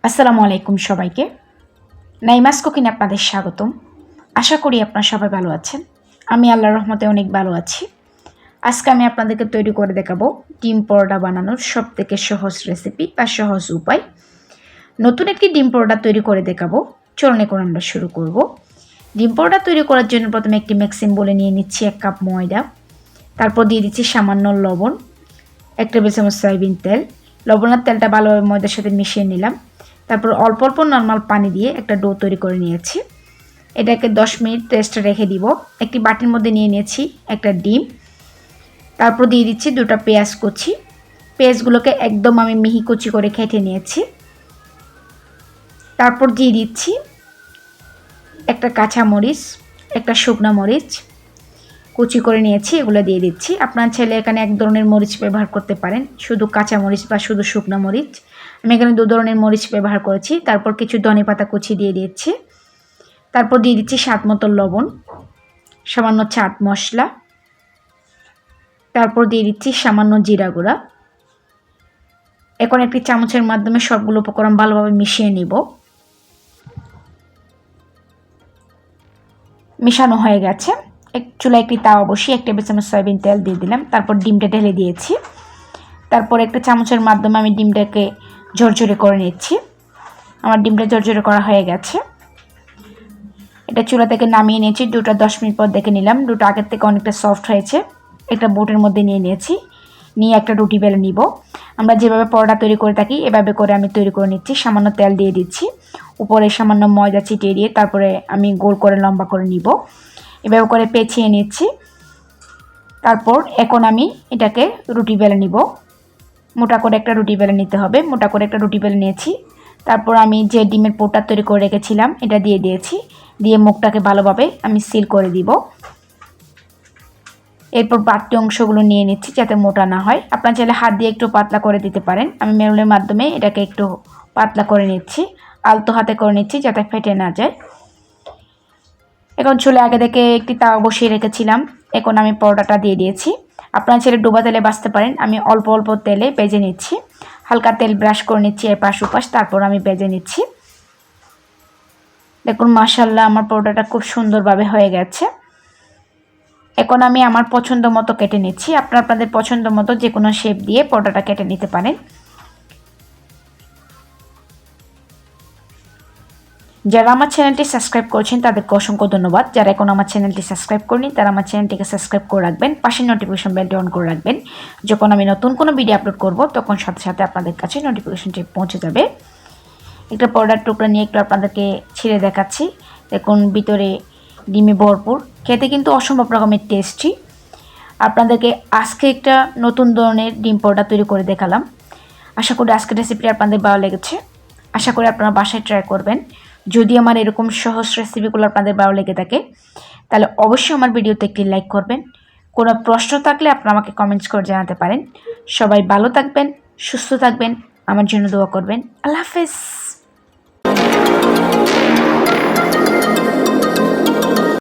আসসালামু আলাইকুম সবাইকে। নাইমাস কুকিং আপনাদের স্বাগতম। আশা করি আপনারা সবাই ভালো আছেন। আমি আল্লাহর রহমতে অনেক ভালো আছি। আজকে আমি আপনাদেরকে তৈরি করে দেখাবো ডিম পরোটা বানানোর সবথেকে সহজ রেসিপি বা সহজ উপায়। নতুন একটি ডিম পরোটা তৈরি করে দেখাবো। চলুন এখন আমরা শুরু করব। ডিম পরোটা তৈরি করার জন্য প্রথমে একটি মিক্সিং বলে নিয়ে নিচ্ছি 1 কাপ ময়দা। তারপর দিয়ে দিচ্ছি সামান্য লবণ, 1 টেবিল চামচ সয়াবিন তেল। লবণ আর তেলটা ভালোভাবে ময়দার সাথে মিশিয়ে নিলাম। তারপর অল্প অল্প নর্মাল পানি দিয়ে একটা ডো তৈরি করে নিয়েছি। এটাকে 10 মিনিট রেস্টে রেখে দিব। একটি বাটির মধ্যে নিয়ে নিয়েছি একটা ডিম। তারপর দিয়ে দিচ্ছি 2টা পেঁয়াজ কুচি। পেঁয়াজগুলোকে একদম আমি মিহি কুচি করে কেটে নিয়েছি। তারপর দিয়ে দিচ্ছি একটা কাঁচা মরিচ, একটা শুকনা মরিচ কুচি করে নিয়েছি, এগুলো দিয়ে দিচ্ছি। আপনার চাইলে এখানে এক ধরনের মরিচ ব্যবহার করতে পারেন, শুধু কাঁচা মরিচ বা শুধু শুকনা মরিচ। আমি এখানে 2 ধরনের মরিচ ব্যবহার করেছি। তারপর কিছু ধনেপাতা কুচি দিয়ে দিচ্ছি। তারপর দিয়ে দিচ্ছি স্বাদ মতো লবণ, সামান্য চাট মশলা। তারপর দিয়ে দিচ্ছি সামান্য জিরা গুঁড়া। এখন একটি চামচের মাধ্যমে সবগুলো উপকরণ ভালোভাবে মিশিয়ে নিব। মেশানো হয়ে গেছে। চুলায় একটি তাওয়া বসিয়ে 1 টেবিল চামচ সয়াবিন তেল দিয়ে দিলাম। তারপর ডিমটা ঢেলে দিয়েছি। তারপর একটা চামচের মাধ্যমে আমি ডিমটাকে ঝরঝরে করে নিচ্ছি। আমার ডিমটা ঝরঝরে করা হয়ে গেছে। এটা চুলা থেকে নামিয়ে নিয়েছি। ডোটা 10 মিনিট পর দেখে নিলাম। ডোটা আগের থেকে অনেকটা সফট হয়েছে। একটা বোটের মধ্যে নিয়ে নিয়েছি। নিয়ে একটা রুটি বেলে নিব। আমরা যেভাবে পরোটা তৈরি করে থাকি এভাবে করে আমি তৈরি করে নিচ্ছি। সামান্য তেল দিয়ে দিচ্ছি, উপরে সামান্য ময়দা ছিটিয়ে দিয়ে তারপরে আমি গোল করে লম্বা করে নিব। এভাবে করে পেঁচিয়ে নিচ্ছি। তারপর এখন আমি এটাকে রুটি বেলে নিব। মোটা করে একটা রুটি বেলে নিতে হবে। মোটা করে একটা রুটি বেলে নিয়েছি। তারপর আমি যে ডিমের পোরটা তৈরি করে রেখেছিলাম এটা দিয়ে দিয়েছি। দিয়ে মুখটাকে ভালোভাবে আমি সিল করে দিব। এরপর বাড়তি অংশগুলো নিয়ে নিচ্ছি যাতে মোটা না হয়। আপনার চাইলে হাত দিয়ে একটু পাতলা করে দিতে পারেন। আমি মেরুলের মাধ্যমে এটাকে একটু পাতলা করে নিচ্ছি, আলতো হাতে করে নিচ্ছি যাতে ফেটে না যায়। এখন চুলে আগে থেকে একটি তাওয়া বসিয়ে রেখেছিলাম। এখন আমি পরোটাটা দিয়ে দিয়েছি। আপনার চাইলে ডুবা তেলে ভাজতে পারেন। আমি অল্প অল্প তেলে ভেজে নিচ্ছি। হালকা তেল ব্রাশ করে নিচ্ছি এপাশ ওপাশ, তারপর আমি ভেজে নিচ্ছি। দেখুন মাশাআল্লাহ আমার পরোটাটা খুব সুন্দরভাবে হয়ে গেছে। এখন আমি আমার পছন্দ মতো কেটে নিচ্ছি। আপনাদের পছন্দ মতো যে কোনো শেপ দিয়ে পরোটাটা কেটে নিতে পারেন। যারা আমার চ্যানেলটি সাবস্ক্রাইব করেছেন তাদেরকে অসংখ্য ধন্যবাদ। যারা এখন আমার চ্যানেলটি সাবস্ক্রাইব করেনি তারা আমার চ্যানেলটিকে সাবস্ক্রাইব করে রাখবেন, পাশে নোটিফিকেশন বেলটি অন করে রাখবেন। যখন আমি নতুন কোনো ভিডিও আপলোড করব তখন সাথে সাথে আপনাদের কাছে নোটিফিকেশনটি পৌঁছে যাবে। একটা পরোটার টুকরা নিয়ে একটু আপনাদেরকে ছিঁড়ে দেখাচ্ছি। দেখুন ভিতরে ডিমে ভরপুর, খেতে কিন্তু অসম্ভব রকমের টেস্টি। আপনাদেরকে আজকে একটা নতুন ধরনের ডিম পরোটা তৈরি করে দেখালাম। আশা করি আজকের রেসিপিটি আপনাদের ভালো লেগেছে। আশা করি আপনারা বাসায় ট্রাই করবেন। যদি আমার এরকম সহজ রেসিপিগুলো আপনাদের ভালো লেগে থাকে তাহলে অবশ্যই আমার ভিডিওতে একটি লাইক করবেন। কোনো প্রশ্ন থাকলে আপনারা আমাকে কমেন্টস করে জানাতে পারেন। সবাই ভালো থাকবেন, সুস্থ থাকবেন, আমার জন্য দোয়া করবেন। আল্লাহ হাফেজ।